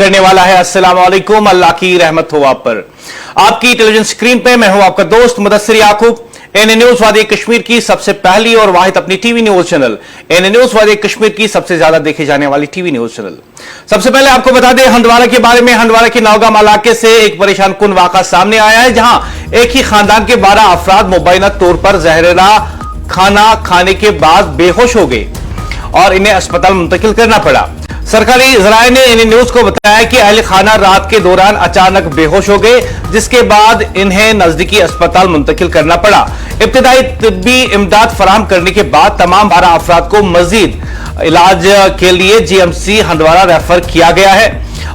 करने वाला है। अस्सलाम वालेकुम, अल्लाह की रहमत हो आप पर। आपकी टेलीविजन स्क्रीन पे मैं हूं आपका दोस्त मुदस्सिर याकूब। एनए न्यूज वादी कश्मीर की सबसे पहली और वाहिद अपनी टीवी न्यूज चैनल एनए न्यूज वादी कश्मीर की सबसे ज्यादा देखे जाने वाली टीवी न्यूज चैनल। सबसे पहले आपको बता दें हंदवाड़ा के बारे में। हंदवाड़ा के नौगाम इलाके से एक परेशान कुन वाक़ा सामने आया है, जहां एक ही खानदान के 12 अफराद मुबैना तौर पर जहरीला खाना खाने के बाद बेहोश हो गए और इन्हें अस्पताल मुंतकिल करना पड़ा। सरकारी जराये ने एनए न्यूज को बताया कि अहले खाना रात के दौरान अचानक बेहोश हो गए, जिसके बाद इन्हें नजदीकी अस्पताल मुंतकिल करना पड़ा। इब्तिदाई तिब्बी इमदाद फराहम करने के बाद तमाम 12 अफराद को मजीद इलाज के लिए जीएमसी हंदवाड़ा रेफर किया गया है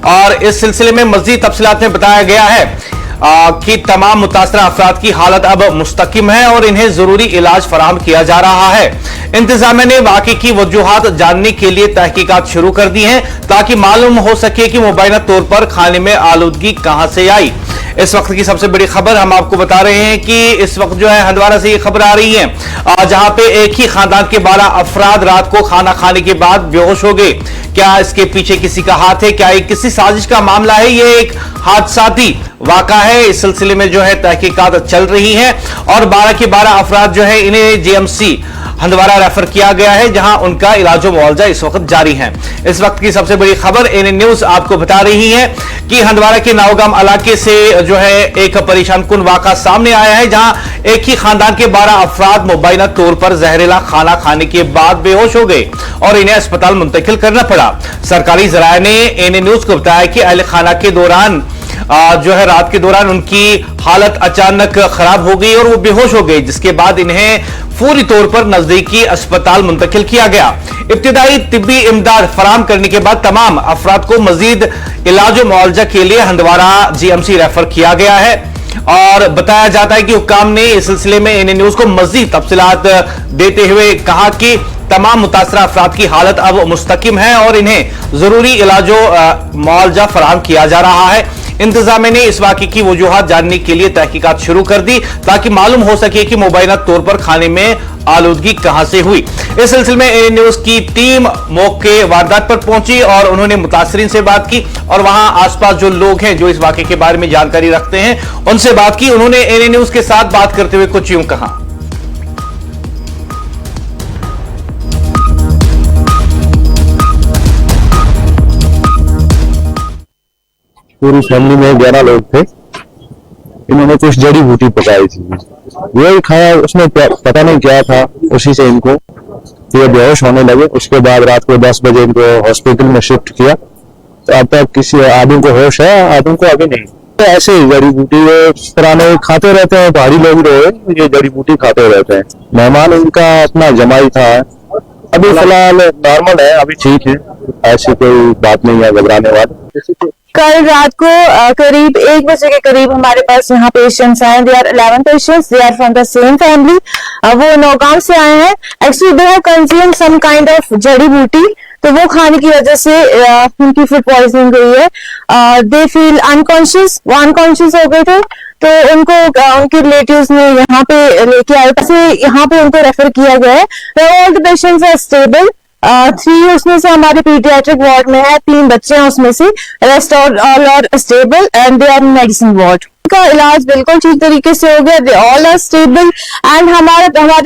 और इस सिलसिले में मजीद तफसीलात में बताया गया है कि तमाम मुतासरा अफराद की हालत अब मुस्तकिम है और इन्हें जरूरी इलाज फराहम किया जा रहा है। इंतजामिया ने वाकई की वजूहात जानने के लिए तहकीकात शुरू कर दी हैं ताकि मालूम हो सके कि मुबैना तौर पर खाने में आलूदगी कहां से आई। इस वक्त की सबसे बड़ी खबर हम आपको बता रहे हैं कि इस वक्त जो है हंदवाड़ा से ये खबर आ रही है जहां पे एक ही खानदान के 12 अफराद रात को खाना खाने के बाद बेहोश हो गए। क्या इसके पीछे किसी का हाथ है? क्या ये किसी साजिश का मामला है? ये एक हादसाती वाक़ा है। इस सिलसिले में जो है तहकीकात चल रही है और 12 के 12 अफराद जो है इन्हें जीएमसी हंदवाड़ा रेफर किया गया है, जहां उनका इलाज मुआवजा इस वक्त जारी है। इस वक्त की सबसे बड़ी खबर एनए न्यूज आपको बता रही है कि हंदवाड़ा के नौगाम इलाके से जो है एक परेशान कुन वाक़ा सामने आया है, जहां एक ही खानदान के 12 अफराद मुबैना तौर पर जहरीला खाना खाने के बाद बेहोश हो गए और इन्हें अस्पताल मुंतकिल करना पड़ा। सरकारी जराये ने एनए न्यूज को बताया कि अहले खाना के दौरान जो है रात के दौरान उनकी हालत अचानक खराब हो गई और वो बेहोश हो गए, जिसके बाद इन्हें फौरी तौर पर नजदीकी अस्पताल मुंतकिल किया गया। इब्तिदाई तिब्बी इमदाद फराहम करने के बाद तमाम अफराद को मजीद इलाज मुआवजा के लिए हंदवाड़ा जीएमसी रेफर किया गया है और बताया जाता है कि हुक्काम ने इस सिलसिले में एनए न्यूज को मजीद तफसीलात देते हुए कहा कि तमाम मुतासरा अफराद की हालत अब मुस्तकिम है और इन्हें जरूरी इलाजो मुआवजा फराहम किया जा रहा है। इंतजामिया ने इस वाक़े की वजूहात जानने के लिए तहकीकात शुरू कर दी ताकि मालूम हो सके कि मुबैना तौर पर खाने में आलूदगी कहां से हुई। इस सिलसिले में एनए न्यूज की टीम मौके वारदात पर पहुंची और उन्होंने मुतासरीन से बात की और वहां आसपास जो लोग हैं जो इस वाक़े के बारे में जानकारी रखते हैं उनसे बात की। उन्होंने एनए न्यूज के साथ बात करते हुए कुछ यूं कहा। पूरी फैमिली में 11 लोग थे। इन्होंने कुछ जड़ी बूटी पकाई थी, वही खाया, उसमें पता नहीं क्या था, उसी से इनको ये बेहोश होने लगे। उसके बाद रात को 10 बजे इनको हॉस्पिटल में शिफ्ट किया। तो अब तक किसी आदमी को होश है, आदमी को अभी नहीं। तो ऐसे ही जड़ी बूटी पुराने खाते रहते हैं, पहाड़ी लोग रहे ये जड़ी बूटी खाते रहते हैं। मेहमान इनका अपना जमाई था, अभी फिलहाल नॉर्मल है, अभी ठीक है, ऐसी कोई बात नहीं है घबराने वाली। कल रात को करीब 1 बजे के करीब हमारे पास यहाँ पेशेंट्स आए। They are 11 patients, they are from the same family. वो नौगाम से आए हैं। Actually they have consumed some kind of जड़ी बूटी, तो वो खाने की वजह से उनकी फूड पॉइजनिंग हुई है। दे फील अनकॉन्शियस, वो अनकॉन्शियस हो गए थे, तो उनको उनके रिलेटिव्स ने यहाँ पे लेके आए, यहाँ पे उनको रेफर किया गया है। All the patients are stable. 3 उसमें से हमारे पीडियाट्रिक वार्ड में है, 3 बच्चे हैं उसमें से, rest all are stable and they are medicine ward. का इलाज बिल्कुल ठीक तरीके से हो गया। They all are stable and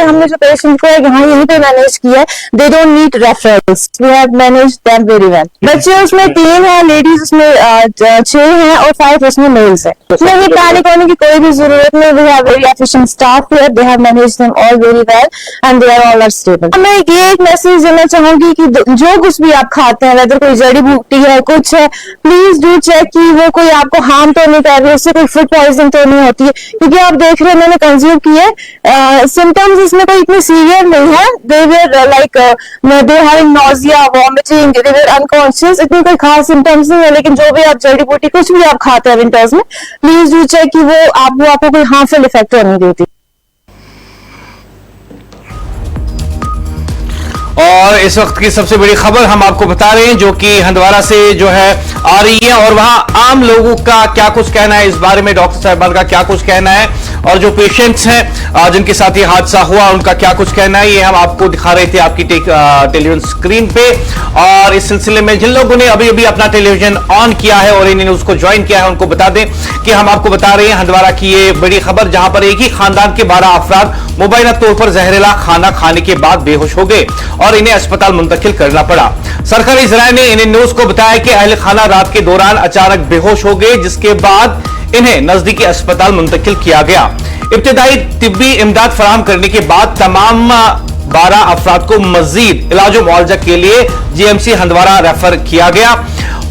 हमने जो पेशेंट को यहाँ यहीं पे मैनेज किया है, they don't need referrals, we have managed them very well. बच्चे उसमें 3 हैं, लेडीज उसमें 6 हैं और 5 उसमें मेल्स है। नहीं, पैनिक होने की कोई भी जरूरत नहीं। We have very efficient staff here, they have managed them all very well and they are all are stable. मैं ये एक मैसेज देना चाहूंगी कि जो कुछ भी आप खाते हैं, वेदर कोई जड़ी बूटी है, कुछ है, प्लीज डू चेक कि वो कोई आपको हार्म तो नहीं कर रही, उससे कोई फूड पॉइजनिंग तो नहीं होती है, क्योंकि आप देख रहे हैं मैंने कंज्यूम किए। सिम्टम्स इसमें कोई इतने सीवियर नहीं है। They were like they having nausea, vomiting, they were unconscious, इतनी कोई खास सिम्टम्स नहीं है। लेकिन जो भी आप जड़ी बूटी कुछ भी आप खाते हैं विंटर्स में, प्लीज डू चेक कि वो आपको कोई हार्मफुल इफेक्ट तो नहीं देती। और इस वक्त की सबसे बड़ी खबर हम आपको बता रहे हैं जो कि हंदवाड़ा से जो है आ रही है और वहां आम लोगों का क्या कुछ कहना है इस बारे में, डॉक्टर साहिबान का क्या कुछ कहना है और जो पेशेंट्स हैं जिनके साथ ये हादसा हुआ उनका क्या कुछ कहना है, ये हम आपको दिखा रहे थे आपकी टेलीविजन स्क्रीन पे। और इस सिलसिले में जिन लोगों ने अभी अभी अपना टेलीविजन ऑन किया है और इन न्यूज को ज्वाइन किया है, उनको बता दें कि हम आपको बता रहे हैं हंदवाड़ा की ये बड़ी खबर, जहां पर एक ही खानदान के 12 अफराद मुबैना तौर पर जहरीला खाना खाने के बाद बेहोश हो गए और इन्हें अस्पताल मुंतकिल करना पड़ा। सरकारी ज़राए ने इन न्यूज को बताया कि अहले खाना रात के दौरान अचानक बेहोश हो गए, जिसके बाद इन्हें नजदीकी अस्पताल मुंतकिल किया गया। इब्तिदाई तिब्बी इमदाद फराहम करने के बाद तमाम 12 अफराद को मजीद इलाज और मुआवजा के लिए जीएमसी हंदवाड़ा रेफर किया गया।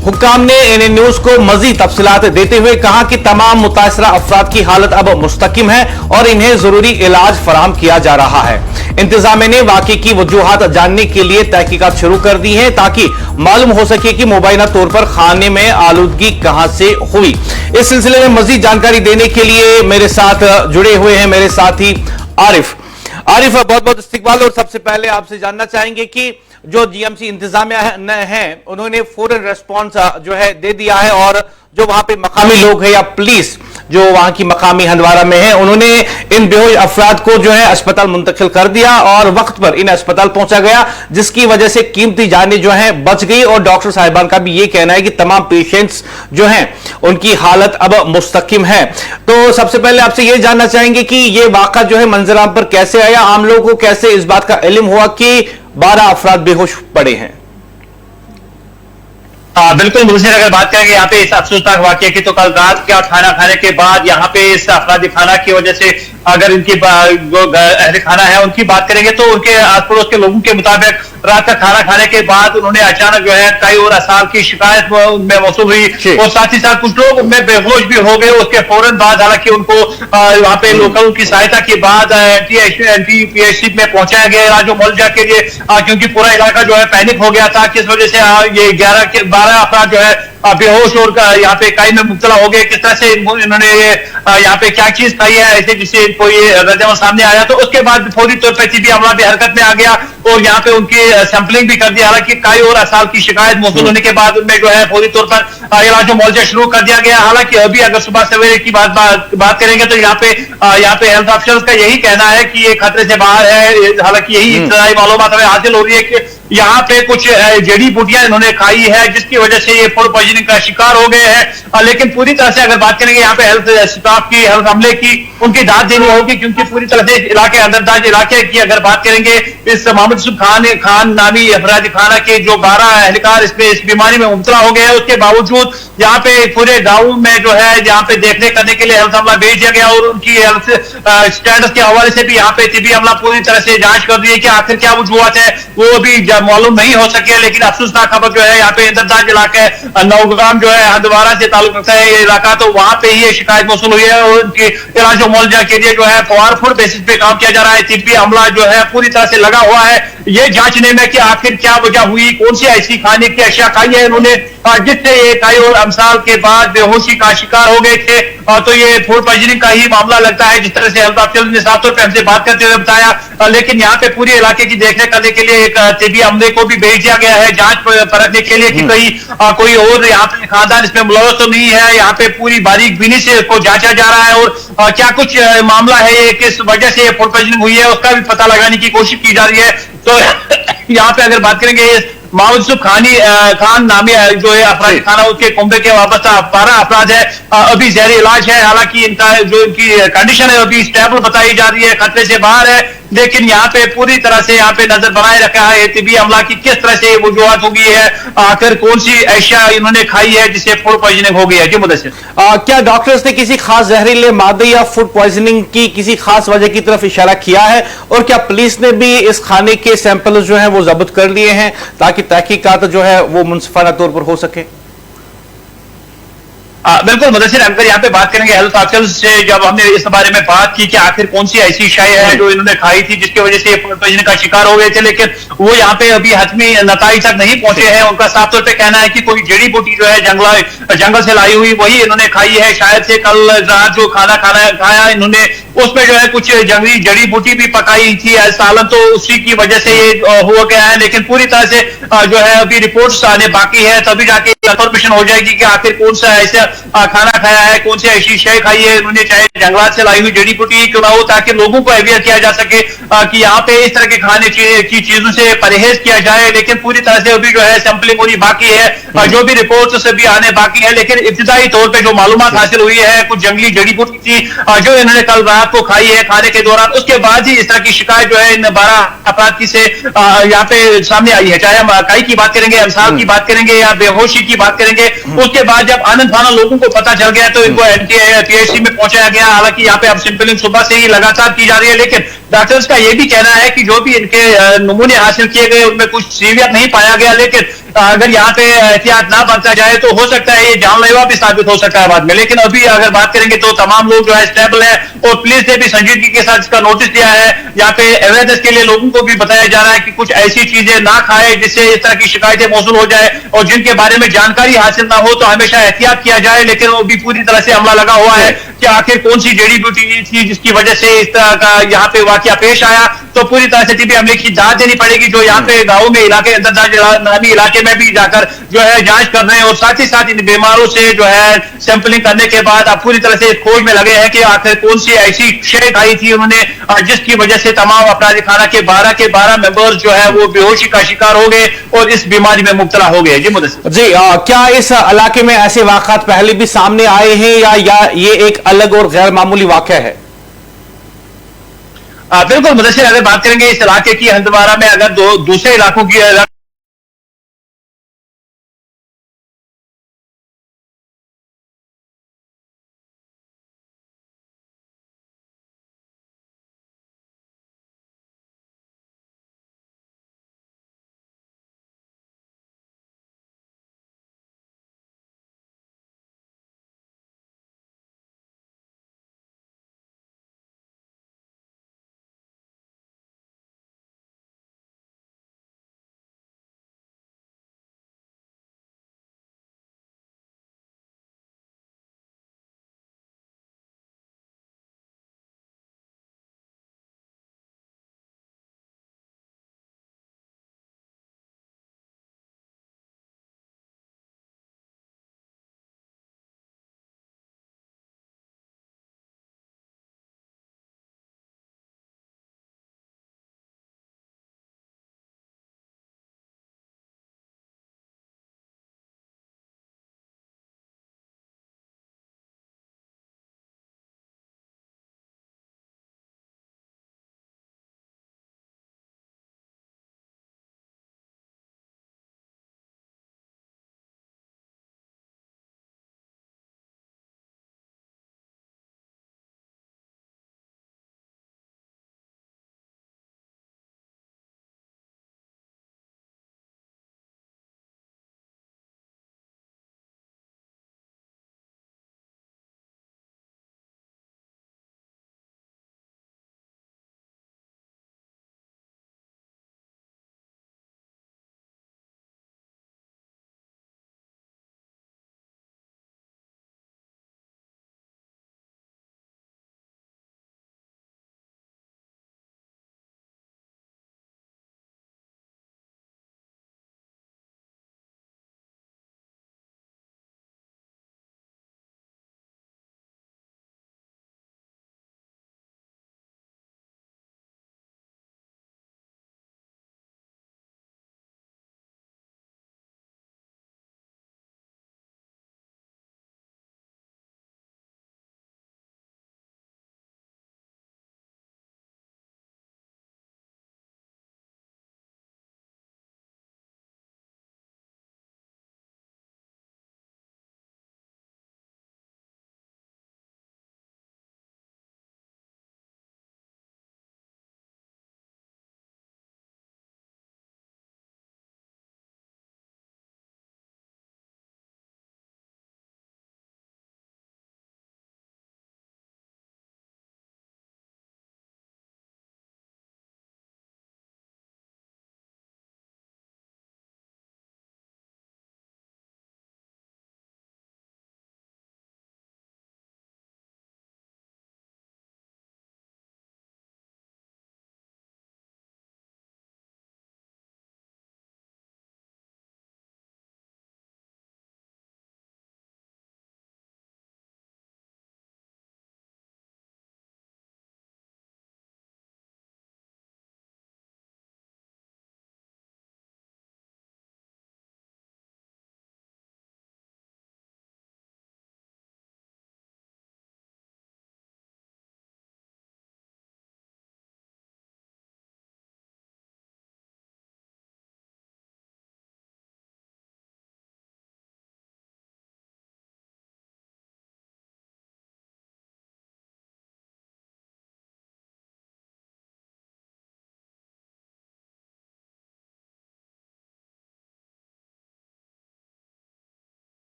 हुक्काम ने इन न्यूज को मजीद तफसीलात देते हुए कहा कि तमाम मुतासरा अफराद की हालत अब मुस्तकिम है और इन्हें जरूरी इलाज फराहम किया जा रहा है। इंतजामिया ने वाकई की वजूहात जानने के लिए तहकीकात शुरू कर दी है ताकि मालूम हो सके कि मुबैना तौर पर खाने में आलूदगी कहां से हुई। इस सिलसिले में मजीद जानकारी देने के लिए मेरे साथ जुड़े हुए हैं मेरे साथी आरिफ। बहुत बहुत इस्तकबाल। और सबसे पहले आपसे जानना चाहेंगे कि जो जीएमसी इंतजामिया है उन्होंने फौरन रेस्पॉन्स जो है दे दिया है और जो वहां पे मकामी लोग हैं या पुलिस जो वहां की मकामी हंदवाड़ा में है, उन्होंने इन बेहोश अफराद को जो है अस्पताल मुंतकिल कर दिया और वक्त पर इन्हें अस्पताल पहुंचा गया, जिसकी वजह से कीमती जानें जो है बच गई। और डॉक्टर साहिबान का भी ये कहना है कि तमाम पेशेंट्स जो हैं उनकी हालत अब मुस्तकिम है। तो सबसे पहले आपसे ये जानना चाहेंगे कि ये वाक़ा जो है मंजराम पर कैसे आया, आम लोगों को कैसे इस बात का इल्म हुआ कि 12 अफराद बेहोश पड़े हैं? बिल्कुल मुझे अगर बात करेंगे यहाँ पे इस अफसोसनाक वाकये की, तो कल रात का खाना खाने के बाद यहाँ पे इस अफरादी खाना की वजह से अगर इनकी जो अहले खाना है उनकी बात करेंगे तो उनके आस पड़ोस के लोगों के मुताबिक रात का खाना खाने के बाद उन्होंने अचानक जो है कई और असाल की शिकायत उनमें मौसूल हुई और साथ ही साथ कुछ लोग उनमें बेहोश भी हो गए। उसके फौरन बाद हालांकि उनको वहां पे लोकल की सहायता के बाद एनटीपीएचसी में पहुंचाया गया इलाज मुआवजा के लिए, क्योंकि पूरा इलाका जो है पैनिक हो गया था। किस वजह से ये 12 अफराद जो है बेहोश और यहाँ पे कई में मुब्तला हो गए, किस तरह से इन्होंने यहाँ पे क्या चीज खाई है ऐसे जिससे इनको ये रद्द सामने आया। तो उसके बाद फौरी तौर पर टीबी अमला भी हरकत में आ गया और यहाँ पे उनकी सैंपलिंग भी कर दिया। हालांकि कई और असाल की शिकायत मौसूल होने के बाद उनमें जो है फौरी तौर पर इलाज मुआवजा शुरू कर दिया गया। हालांकि अभी अगर सुबह सवेरे की बात करेंगे तो यहाँ पे हेल्थ ऑफिसर्स का यही कहना है कि ये खतरे से बाहर है। हालांकि यही इत्तलाई मालूमात हमें हासिल हो रही है कि यहाँ पे कुछ जड़ी बूटियां इन्होंने खाई है जिसकी वजह से ये फूड पॉइजनिंग का शिकार हो गए हैं। लेकिन पूरी तरह से अगर बात करेंगे यहाँ पे हेल्थ स्टाफ की, हेल्थ अमले की, उनकी दाद देनी होगी क्योंकि पूरी तरह से इलाके अंदरदाज इलाके की अगर बात करेंगे इस मोहम्मद यूसुफ खान नामी अफरादी खाना के जो 12 एहलकार इसमें इस बीमारी में मुब्तला हो गए हैं, उसके बावजूद यहाँ पे पूरे गाँव में जो है यहाँ पे देखने करने के लिए हेल्थ अमला भेज दिया गया और उनकी हेल्थ स्टेटस के हवाले से भी यहाँ पे तिब्बी अमला पूरी तरह से जांच कर रही है कि आखिर क्या वजूहत है वो अभी मालूम नहीं हो सके। लेकिन अफसोसनाक खबर जो है यहाँ पे इंदरदाज इलाका है, नौगाम जो है हंदवाड़ा से ताल्लुक रखता है ये इलाका, तो वहां पे ही ये शिकायत मौसूल हुई है और उनकी इलाज मुआवजा के लिए जो है फौरन बेसिस पे काम किया जा रहा है। तिब्बी अमला जो है पूरी तरह से लगा हुआ है ये जांचने में कि आखिर क्या वजह हुई, कौन सी ऐसी खाने की अशिया खाई है इन्होंने जिससे ये कई और अमसाल के बाद बेहोशी का शिकार हो गए थे। तो ये फूड पॉइजनिंग का ही मामला लगता है जिस तरह से हेल्थ ऑफिसर ने साफ तौर पर हमसे बात करते हुए बताया। लेकिन यहाँ पे पूरे इलाके की देखरेख करने के लिए एक तिब्बी अमले को भी भेज दिया गया है जांच परखने के लिए कि कहीं कोई और यहाँ पे खानदान इसमें मुलव्वस तो नहीं है। यहाँ पे पूरी बारीक बीनी से इसको जांचा जा रहा है और क्या कुछ मामला है ये, किस वजह से ये फूड पॉइजनिंग हुई है उसका भी पता लगाने की कोशिश की जा रही है। तो यहाँ पे अगर बात करेंगे मोहम्मद यूसुफ खान नामी जो है अपराधी खाना उसके कुंबे के वाबस्ता 12 अपराध है, अभी जहरी इलाज है। हालांकि इनका जो इनकी कंडीशन है अभी स्टेबल बताई जा रही है, खतरे से बाहर है। लेकिन यहाँ पे पूरी तरह से यहाँ पे नजर बनाए रखा है तिब्बी अमला की किस तरह से वजूहत हो गई है, आखिर कौन सी अशिया इन्होंने खाई है जिससे फूड पॉइजनिंग हो गई है। जी मुदस्सिर, क्या डॉक्टर्स ने किसी खास जहरीले मादे या फूड पॉइजनिंग की किसी खास वजह की तरफ इशारा किया है और क्या पुलिस ने भी इस खाने के सैंपल जो है वो जब्त कर लिए हैं ताकि तहकीकात जो है वो मुनसिफाना तौर पर हो सके? बिल्कुल मुदस्सिर, अगर यहाँ पे बात करेंगे हेल्थ ऑफिसर से जब हमने इस बारे में बात की कि आखिर कौन सी ऐसी शाय है जो इन्होंने खाई थी जिसकी वजह से फूड पॉइजनिंग का शिकार हो गए थे, लेकिन वो यहाँ पे अभी हतमी नताइज तक नहीं पहुंचे हैं। उनका साफ तौर पे कहना है कि कोई जड़ी बूटी जो है जंगल से लाई हुई वही इन्होंने खाई है। शायद से कल रात जो खाना खाया इन्होंने उसमें जो है कुछ जंगली जड़ी बूटी भी पकाई थी एज सालन, तो उसी की वजह से ये हुआ गया है। लेकिन पूरी तरह से जो है अभी रिपोर्ट्स आने बाकी है, तभी जाके कंफर्मेशन हो जाएगी कि आखिर कौन सा ऐसा खाना खाया है, कौन सी ऐसी शय खाई है उन्होंने, चाहे जंगलात से लाई हुई जड़ी बूटी क्यों ना हो, ताकि लोगों को अवेयर किया जा सके कि यहाँ पे इस तरह के खाने की चीजों से परहेज किया जाए। लेकिन पूरी तरह से अभी जो है सैंपलिंग होनी बाकी है, जो भी रिपोर्ट्स से भी आने बाकी है। लेकिन इब्तिदाई तौर पे जो मालूमात हासिल हुई है, कुछ जंगली जड़ी बूटी थी जो इन्होंने कल रात को खाई है खाने के दौरान, उसके बाद ही इस तरह की शिकायत जो है इन 12 अपराध की से यहाँ पे सामने आई है। चाहे हम अकाई की बात करेंगे, अमसाल की बात करेंगे या बेहोशी की बात करेंगे, उसके बाद जब आनंद फाना लोगों को पता चल गया तो इनको पीएचसी में पहुंचाया गया। हालांकि यहाँ पे अब सैंपलिंग सुबह से ही लगातार की जा रही है, लेकिन डॉक्टर्स का यह भी कहना है कि जो भी इनके नमूने हासिल किए गए उनमें कुछ सीवियत नहीं पाया गया। लेकिन अगर यहाँ पे एहतियात ना बरता जाए तो हो सकता है ये जानलेवा भी साबित हो सकता है बाद में। लेकिन अभी अगर बात करेंगे तो तमाम लोग जो है स्टेबल है, और पुलिस ने भी संजीदगी के साथ इसका नोटिस दिया है। यहाँ पे अवेयरनेस के लिए लोगों को भी बताया जा रहा है कि कुछ ऐसी चीजें ना खाए जिससे इस तरह की शिकायतें मौसूल हो जाए, और जिनके बारे में जानकारी हासिल ना हो तो हमेशा एहतियात किया जाए। लेकिन वो भी पूरी तरह से हमला लगा हुआ है कि आखिर कौन सी जड़ी बूटी थी जिसकी वजह से इस तरह का यहाँ पे वाकया पेश आया। तो पूरी तरह से टीबी हमले की जांच देनी पड़ेगी, जो यहाँ पे गाँव में इलाके नामी इलाके में भी जाकर जो है जांच कर रहे हैं, और साथ ही साथ इन बीमारों से जो है सैंपलिंग करने के बाद अब पूरी तरह से खोज में लगे हैं कि आखिर कौन सी ऐसी शय खाई थी उन्होंने जिसकी वजह से तमाम अपराधी खाना के 12 मेंबर्स जो है वो बेहोशी का शिकार हो गए और इस बीमारी में मुब्तला हो गए। जी मुदस्सिर जी, क्या इस इलाके में ऐसे वाक़ात पहले भी सामने आए हैं या ये एक अलग और गैर मामूली वाक़या है? बिल्कुल मुदस्सिर, अगर बात करेंगे इस इलाके की, हंदवाड़ा में अगर दूसरे इलाकों की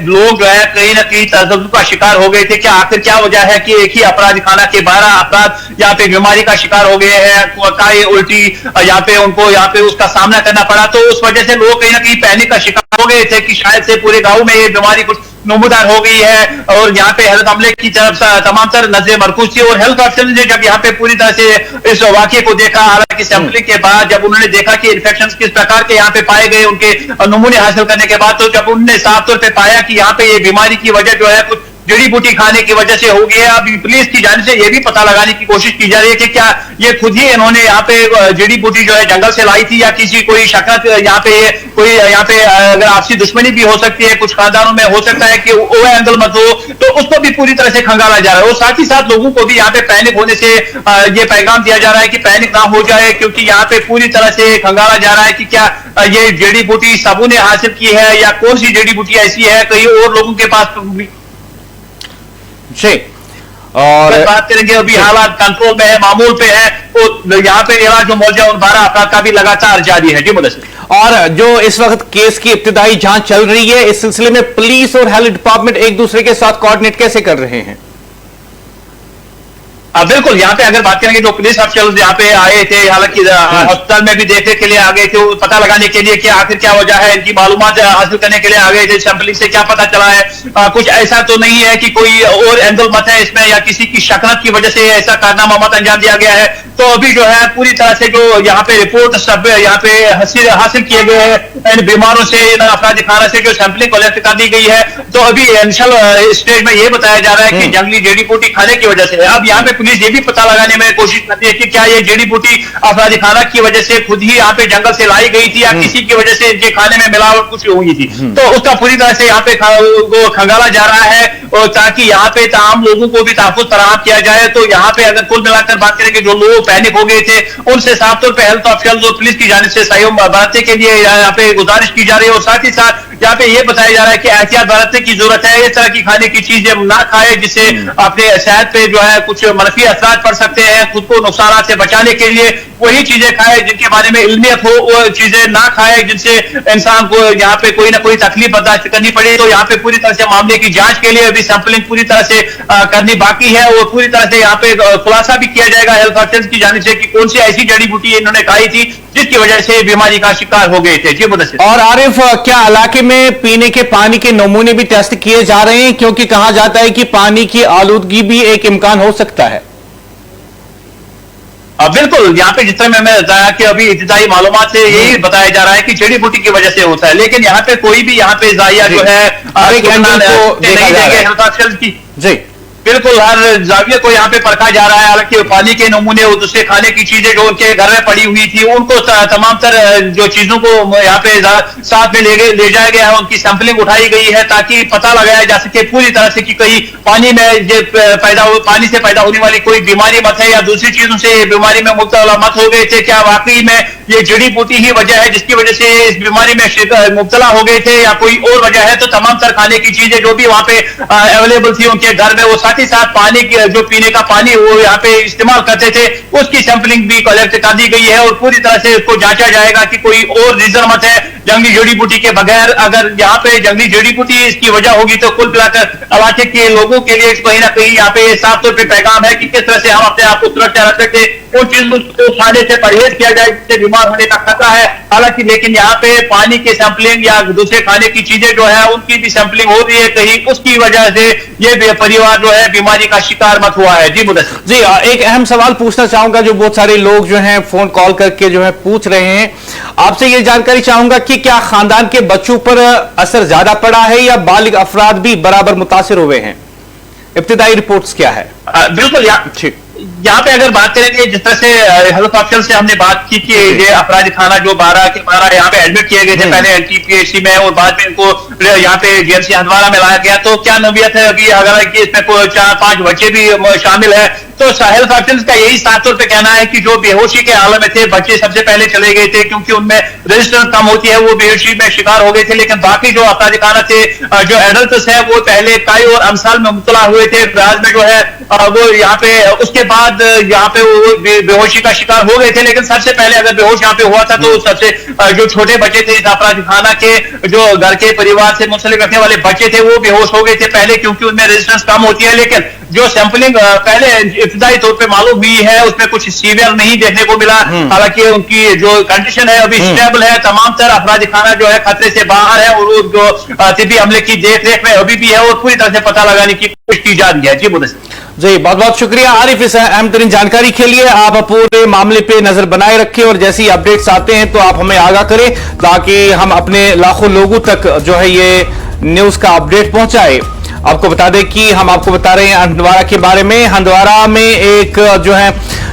लोग जो है कहीं ना कहीं तशद्दुद का शिकार हो गए थे। क्या आखिर क्या वजह है कि एक ही अपराधी खाना के 12 अपराध यहाँ पे बीमारी का शिकार हो गए हैं, काई उल्टी यहाँ पे उनको यहाँ पे उसका सामना करना पड़ा। तो उस वजह से लोग कहीं ना कहीं पैनिक का शिकार हो गए थे कि शायद से पूरे गांव में ये बीमारी कुछ नमूदार हो गई है। और यहाँ पे हेल्थ अमले की तरफ से तमाम तर नजरें मरकूज थी और हेल्थ ऑफिसर ने जब यहाँ पे पूरी तरह से इस वाकये को देखा, हालांकि सैंपलिंग के बाद जब उन्होंने देखा कि इन्फेक्शन किस प्रकार के यहाँ पे पाए गए उनके नमूने हासिल करने के बाद, तो जब उन्होंने साफ तौर पर पाया कि यहाँ पे ये बीमारी की वजह जो है कुछ जड़ी बूटी खाने की वजह से हो गया। अभी पुलिस की जानिब से यह भी पता लगाने की कोशिश की जा रही है कि क्या ये खुद ही इन्होंने यहाँ पे जड़ी बूटी जो है जंगल से लाई थी या किसी कोई शकत यहाँ पे कोई यहाँ पे अगर आपसी दुश्मनी भी हो सकती है, कुछ खानदानों में हो सकता है कि वो एंगल मत हो, तो उसको भी पूरी तरह से खंगाला जा रहा है। और साथ ही साथ लोगों को भी यहाँ पे पैनिक होने से ये पैगाम दिया जा रहा है कि पैनिक ना हो जाए, क्योंकि यहाँ पे पूरी तरह से खंगाला जा रहा है कि क्या ये जड़ी बूटी सबू ने हासिल की है या कौन सी जड़ी बूटी ऐसी है कहीं और लोगों के पास जी। और बात करेंगे अभी हालात कंट्रोल में है, मामूल पे है, तो यहाँ पे इलाज जो मौजूद है उन 12 अपराध का भी लगातार जारी है। जी मुदस्सिर। और जो इस वक्त केस की इब्तिदाई जांच चल रही है, इस सिलसिले में पुलिस और हेल्थ डिपार्टमेंट एक दूसरे के साथ कोऑर्डिनेट कैसे कर रहे हैं? बिल्कुल, यहाँ पे अगर बात करेंगे जो पुलिस अफसर यहाँ पे आए थे, हालांकि अस्पताल में भी देखने के लिए आ गए थे, पता लगाने के लिए कि आखिर क्या वजह है, इनकी मालूमात हासिल करने के लिए आ गए थे। सैंपलिंग से क्या पता चला है, कुछ ऐसा तो नहीं है कि कोई और एंगल मत है इसमें या किसी की शकनत की वजह से ऐसा कारनामा मत अंजाम दिया गया है। तो अभी जो है पूरी तरह से जो यहाँ पे रिपोर्ट सब यहाँ पे हासिल किए गए हैं इन बीमारों से, इन अपराधी खाना से जो सैंपलिंग कलेक्ट कर दी गई है, तो अभी इनिशियल स्टेज में ये बताया जा रहा है कि जंगली जड़ी बूटी खाने की वजह से। अब यहाँ पे पुलिस ये भी पता लगाने में कोशिश करती है कि क्या ये जड़ी बूटी अपराधी खाना की वजह से खुद ही यहाँ पे जंगल से लाई गई थी या किसी की वजह से इनके खाने में मिलावट कुछ हुई थी। तो उसका पूरी तरह से यहाँ पे खंगाला जा रहा है और ताकि यहाँ पे तमाम लोगों को भी तहफ़्फ़ुज़ फराहम किया जाए। तो यहाँ पे अगर कुल मिलाकर बात करें कि जो लोग पैनिक हो गए थे उनसे साफ तौर पर हेल्थ ऑफिसर्स और पुलिस की जानिब से सहयोग बरतने के लिए यहाँ पे गुजारिश की जा रही है और साथ ही साथ यहाँ पे ये बताया जा रहा है कि एहतियात बरतने की जरूरत है। इस तरह की खाने की चीजें ना खाए जिससे अपने सेहत पे जो है कुछ मनफी असरात पड़ सकते हैं। खुद को नुकसान से बचाने के लिए वही चीजें खाए जिनके बारे में इल्मियत हो, वो चीजें ना खाए जिनसे इंसान को यहाँ पे कोई ना कोई तकलीफ बर्दाश्त करनी पड़े। तो यहाँ पे पूरी तरह से मामले की जांच के लिए अभी सैंपलिंग पूरी तरह से करनी बाकी है और पूरी तरह से यहाँ पे खुलासा भी किया जाएगा हेल्थ ऑफिसर्स की जानिब से कि कौन सी ऐसी जड़ी बूटी इन्होंने खाई थी जिसकी वजह से बीमारी का शिकार हो गए थे। जी मुदस्सिर। और आरिफ, क्या इलाके में पीने के पानी के नमूने भी टेस्ट किए जा रहे हैं, क्योंकि कहा जाता है कि पानी की आलूदगी भी एक इम्कान हो सकता है? बिल्कुल, यहाँ पे जिस तरह मैंने बताया कि अभी इब्तिदाई मालूमात से यही बताया जा रहा है कि जड़ी बूटी की वजह से होता है, लेकिन यहाँ पे कोई भी यहाँ पे जाया जो है जी बिल्कुल हर जाविये को यहाँ पे परखा जा रहा है। हालांकि पानी के नमूने और दूसरे खाने की चीजें जो उनके घर में पड़ी हुई थी उनको तमाम तर जो चीजों को यहाँ पे साथ में ले जाया गया है, उनकी सैंपलिंग उठाई गई है ताकि पता लगाया जा सके पूरी तरह से कि कहीं पानी में पानी से पैदा होने वाली कोई बीमारी मत है या दूसरी चीजों से बीमारी में मुब्तला मत हो गए थे। क्या वाकई में ये जड़ी बूटी ही वजह है जिसकी वजह से इस बीमारी में मुब्तला हो गए थे या कोई और वजह है। तो तमाम तर खाने की चीजें जो भी वहां पे अवेलेबल थी उनके घर में, वो साथ ही साथ पानी की जो पीने का पानी वो यहाँ पे इस्तेमाल करते थे, उसकी सैंपलिंग भी कलेक्ट कर दी गई है और पूरी तरह से इसको जांचा जाएगा कि कोई और रीजन मत है जंगली जड़ी बूटी के बगैर। अगर यहाँ पे जंगली जड़ी बूटी इसकी वजह होगी तो कुल मिलाकर इलाके के लोगों के लिए कहीं ना कहीं यहाँ पे साफ तौर पर पैगाम है कि किस तरह से हम अपने आप को सुरक्षा रख सकते, उन चीजों को खाने से परहेज किया जाए जिससे बीमार होने का खतरा है। हालांकि लेकिन यहाँ पे पानी की सैंपलिंग या दूसरे खाने की चीजें जो है उनकी भी सैंपलिंग हो रही है, कहीं उसकी वजह से ये परिवार जो है बीमारी का शिकार मत हुआ है। जी मुदस्सिर जी, एक अहम सवाल पूछना चाहूंगा जो बहुत सारे लोग जो हैं फोन कॉल करके जो है पूछ रहे हैं, आपसे ये जानकारी चाहूंगा कि क्या खानदान के बच्चों पर असर ज्यादा पड़ा है या बालिग अफराद भी बराबर मुतासिर हुए हैं? इब्तिदाई रिपोर्ट्स क्या है? बिल्कुल यहाँ पे अगर बात करेंगे जिस तरह से हेल्थ ऑफिसर से हमने बात की कि ये अपराधी खाना जो 12 के 12 यहाँ पे एडमिट किए गए थे पहले एनटीपीएसी में और बाद में इनको यहाँ पे जीएमसी हंदवाड़ा में लाया गया। तो क्या नवीयत है अभी अगर इसमें 4-5 बच्चे भी शामिल है तो साहिल खातून का यही साफ तौर पे कहना है कि जो बेहोशी के हालत में थे बच्चे सबसे पहले चले गए थे क्योंकि उनमें रेजिस्टेंस कम होती है, वो बेहोशी में शिकार हो गए थे। लेकिन बाकी जो अफराद खाना थे, जो एडल्ट्स है, वो पहले काई और अमसाल में मुब्तला हुए थे। राज में जो है वो यहाँ पे उसके बाद यहाँ पे वो बेहोशी का शिकार हो गए थे। लेकिन सबसे पहले अगर बेहोश यहाँ पे हुआ था तो सबसे जो छोटे बच्चे थे इस अपराधी खाना के, जो घर के परिवार से मुंसलिक रखने वाले बच्चे थे, वो बेहोश हो गए थे पहले क्योंकि उनमें रेजिस्टेंस कम होती है। लेकिन जो सैंपलिंग पहले इब्तदाई तौर पे मालूम हुई है उसमें कुछ सीवियर नहीं देखने को मिला। हालांकि उनकी जो कंडीशन है अभी स्टेबल है। तमाम तरह अफराद खाना जो है खतरे से बाहर है और वो जो तिब्बी हमले की देख रेख में अभी भी है और पूरी तरह से पता लगाने की कोशिश की जा रही है। जी मुदस्सिर जी, बहुत बहुत शुक्रिया आरिफ इस अहम तरीन जानकारी के लिए। आप पूरे मामले पे नजर बनाए रखें और जैसी अपडेट्स आते हैं तो आप हमें आगाह करें ताकि हम अपने लाखों लोगों तक जो है ये न्यूज का अपडेट पहुंचाए। आपको बता दें कि हम आपको बता रहे हैं हंदवाड़ा के बारे में। हंदवाड़ा में एक जो है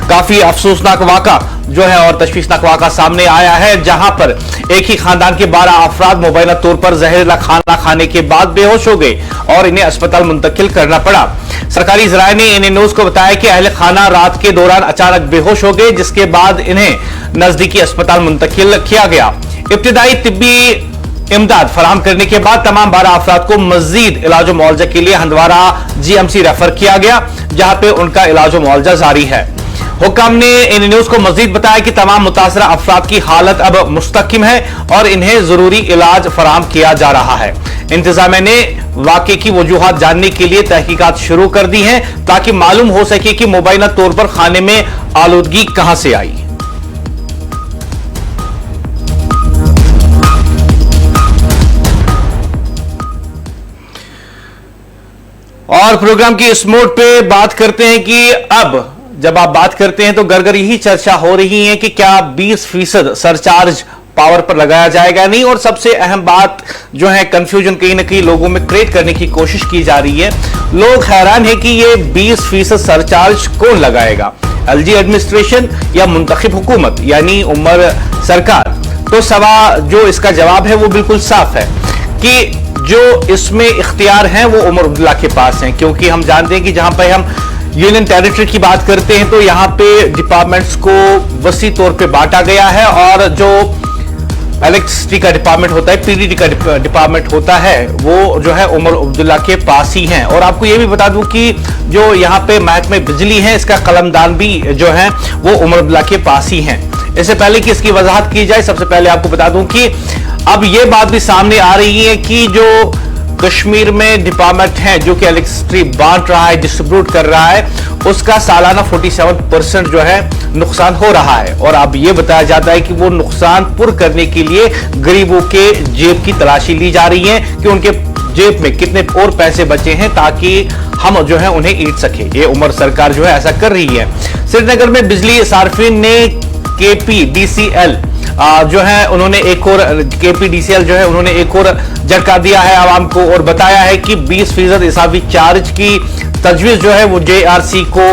काफी अफसोसनाक वाका जो है और तशवीशनाक वाका सामने आया है, जहां पर एक ही खानदान के 12 अफराद मुबैना तौर पर जहरीला खाना खाने के बाद बेहोश हो गए और इन्हें अस्पताल मुंतकिल करना पड़ा। सरकारी ज़राए ने एन न्यूज को बताया कि अहले खाना रात के दौरान अचानक बेहोश हो गए, जिसके बाद इन्हें नजदीकी अस्पताल मुंतकिल किया गया। इब्तिदाई तिब्बी इमदाद फराहम करने के बाद तमाम 12 अफराद को मजीद इलाज मुआवजा के लिए हंदवाड़ा GMC रेफर किया गया, जहां पे उनका इलाज मुआवजा जारी है। हुक्म ने इन न्यूज को मजीद बताया कि तमाम मुतासरा अफराद की हालत अब मुस्तकिम है और इन्हें जरूरी इलाज फराहम किया जा रहा है। इंतजामिया ने वाकये की वजूहात जानने के लिए तहकीकात शुरू कर दी हैं ताकि मालूम हो सके कि मुबैना तौर पर खाने में आलूदगी कहां से आई। और प्रोग्राम की इस मोड पे बात करते हैं कि अब जब आप बात करते हैं तो घर घर यही चर्चा हो रही है कि क्या 20% सरचार्ज पावर पर लगाया जाएगा नहीं। और सबसे अहम बात जो है कंफ्यूजन कहीं ना कहीं लोगों में क्रिएट करने की कोशिश की जा रही है। लोग हैरान है कि ये 20% सरचार्ज कौन लगाएगा, LG एडमिनिस्ट्रेशन या मुंतखब हुकूमत यानी उमर सरकार। तो सवाल जो इसका जवाब है वो बिल्कुल साफ है कि जो इसमें इख्तियार हैं वो उमर अब्दुल्ला के पास हैं, क्योंकि हम जानते हैं कि जहां पर हम यूनियन टेरिटरी की बात करते हैं तो यहां पे डिपार्टमेंट्स को वसी तौर पे बांटा गया है और जो इलेक्ट्रिसिटी का डिपार्टमेंट होता है, PDD का डिपार्टमेंट होता है, वो जो है उमर अब्दुल्ला के पास ही हैं। और आपको ये भी बता दूं कि जो यहाँ पे महकमे बिजली है इसका कलमदान भी जो है वो उमर अब्दुल्ला के पास ही है। इससे पहले कि इसकी वजाहत की जाए, सबसे पहले आपको बता दूं कि अब ये बात भी सामने आ रही है कि जो कश्मीर में डिपार्टमेंट है जो कि इलेक्ट्रिसिटी बांट रहा है, डिस्ट्रीब्यूट कर रहा है, उसका सालाना 47% जो है नुकसान हो रहा है। और अब यह बताया जाता है कि वो नुकसान पुर करने के लिए गरीबों के जेब की तलाशी ली जा रही है कि उनके जेब में कितने और पैसे बचे हैं ताकि हम जो है उन्हें ईट सके। ये उमर सरकार जो है ऐसा कर रही है। श्रीनगर में बिजली सार्फिन ने KPDCL जो है उन्होंने एक और KPDCL जो है उन्होंने एक और झटका दिया है आवाम को और बताया है कि 20% इजाफी चार्ज की तजवीज जो है वो JRC को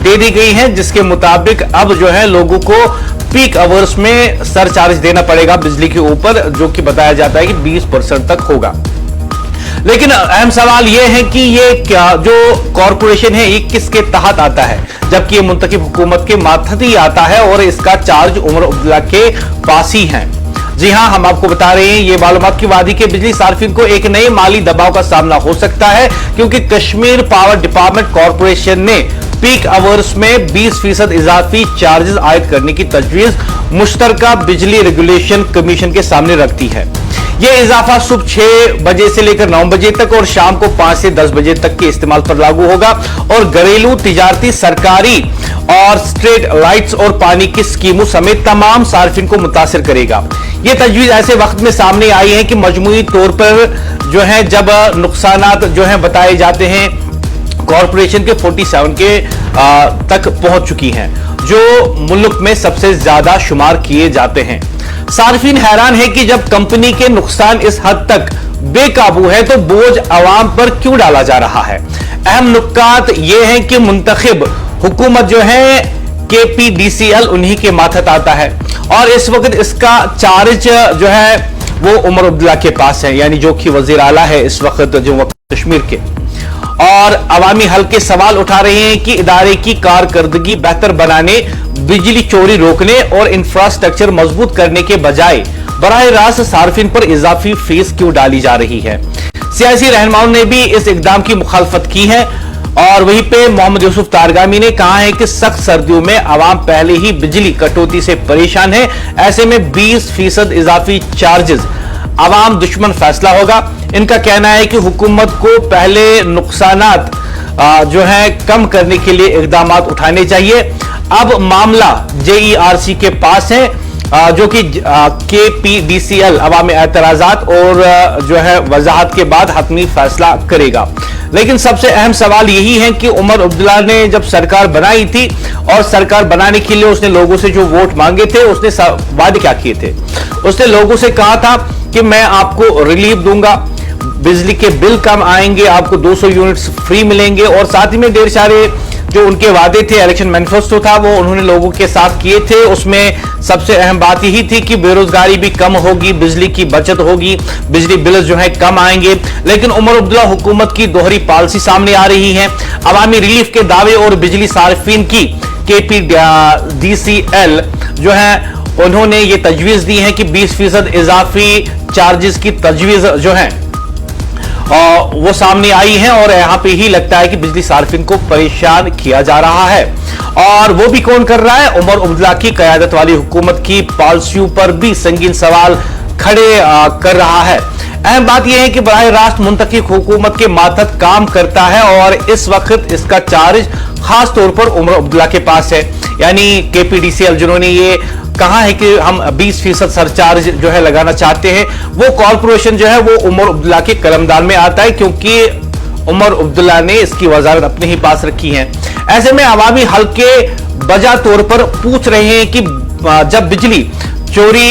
दे दी गई है, जिसके मुताबिक अब जो है लोगों को पीक आवर्स में सरचार्ज देना पड़ेगा बिजली के ऊपर, जो कि बताया जाता है कि 20% तक होगा। लेकिन अहम सवाल यह है कि ये क्या जो कॉरपोरेशन है ये किसके तहत आता है, जबकि ये मुंतखब हुकूमत के मातहत ही आता है और इसका चार्ज उमर अब्दुल्ला के पास ही है। जी हां, हम आपको बता रहे हैं ये मालूमात की वादी के बिजली सार्फिन को एक नए माली दबाव का सामना हो सकता है, क्योंकि कश्मीर पावर डिपार्टमेंट कॉरपोरेशन ने पीक आवर्स में 20% इजाफी चार्जेस आयद करने की तजवीज मुश्तरका बिजली रेगुलेशन कमीशन के सामने रखती है। यह इजाफा सुबह 6 बजे से लेकर 9 बजे तक और शाम को 5 से 10 बजे तक के इस्तेमाल पर लागू होगा और घरेलू, तिजारती, सरकारी और स्ट्रीट लाइट्स और पानी की स्कीमों समेत तमाम सार्फिन को मुतासिर करेगा। यह तजवीज ऐसे वक्त में सामने आई है कि मजमूई तौर पर जो है जब नुकसानात जो है बताए जाते हैं कॉरपोरेशन के 47 के तक पहुंच चुकी हैं, जो मुल्क में सबसे ज्यादा शुमार किए जाते हैं। सार्फिन हैरान है कि जब कंपनी के नुकसान इस हद तक बेकाबू है तो बोझ अवाम पर क्यों डाला जा रहा है। अहम नुक्कात यह है कि मुंतखब हुकूमत जो है KPDCL उन्हीं के माथत आता है और इस वक्त इसका चार्ज जो है वो उमर अब्दुल्ला के पास है, यानी जो कि वजीर आला है इस वक्त जम्मू कश्मीर के। और अवामी हल्के सवाल उठा रहे हैं कि इदारे की कारकर्दगी बेहतर बनाने, बिजली चोरी रोकने और इंफ्रास्ट्रक्चर मजबूत करने के बजाय बराह रास्त सार्फिन पर इजाफी फीस क्यों डाली जा रही है। सियासी रहनुमाओं ने भी इस इकदाम की मुखालफत की है और वहीं पे मोहम्मद यूसुफ तारगामी ने कहा है कि सख्त सर्दियों में आवाम पहले ही बिजली कटौती से परेशान है, ऐसे में 20% इजाफी चार्जेस आवाम दुश्मन फैसला होगा। इनका कहना है कि हुकूमत को पहले नुकसानात जो है कम करने के लिए इकदाम उठाने चाहिए। अब मामला JERC के पास है जो कि KPDCL अवामी एतराजात और जो है वजाहत के बाद हतमी फैसला करेगा। लेकिन सबसे अहम सवाल यही है कि उमर अब्दुल्ला ने जब सरकार बनाई थी और सरकार बनाने के लिए उसने लोगों से जो वोट मांगे थे, उसने वादे क्या किए थे। उसने लोगों से कहा था कि मैं आपको रिलीफ दूंगा, बिजली के बिल कम आएंगे, आपको 200 यूनिट्स फ्री मिलेंगे और साथ ही में ढेर सारे जो उनके वादे थे, इलेक्शन मैनिफेस्टो था, वो उन्होंने लोगों के साथ किए थे। उसमें सबसे अहम बात यही थी कि बेरोजगारी भी कम होगी, बिजली की बचत होगी, बिजली बिल जो है कम आएंगे। लेकिन उमर अब्दुल्ला हुकूमत की दोहरी पॉलिसी सामने आ रही है। अवामी रिलीफ के दावे और बिजली सार्फिन की KPDCL जो है उन्होंने ये तजवीज दी है कि 20% इजाफी चार्जेस की तजवीज जो है वो सामने आई है और यहां पे ही लगता है कि बिजली सार्फिन को परेशान किया जा रहा है। और वो भी कौन कर रहा है? उमर अब्दुल्ला की क़यादत वाली हुकूमत की पॉलिसियों पर भी संगीन सवाल खड़े कर रहा है। अहम बात यह है कि बराह रास्त मुंतखब हुकूमत के मातहत काम करता है और इस वक्त इसका चार्ज खास तौर पर उमर अब्दुल्ला के पास है, यानी KPDCL जिन्होंने ये कहा है कि हम 20% सरचार्ज जो है लगाना चाहते हैं, वो कॉर्पोरेशन जो है वो उमर अब्दुल्ला के कलमदान में आता है, क्योंकि उमर अब्दुल्ला ने इसकी वजारत अपने ही पास रखी है। ऐसे में अवामी हल्के बजा तौर पर पूछ रहे हैं कि जब बिजली चोरी,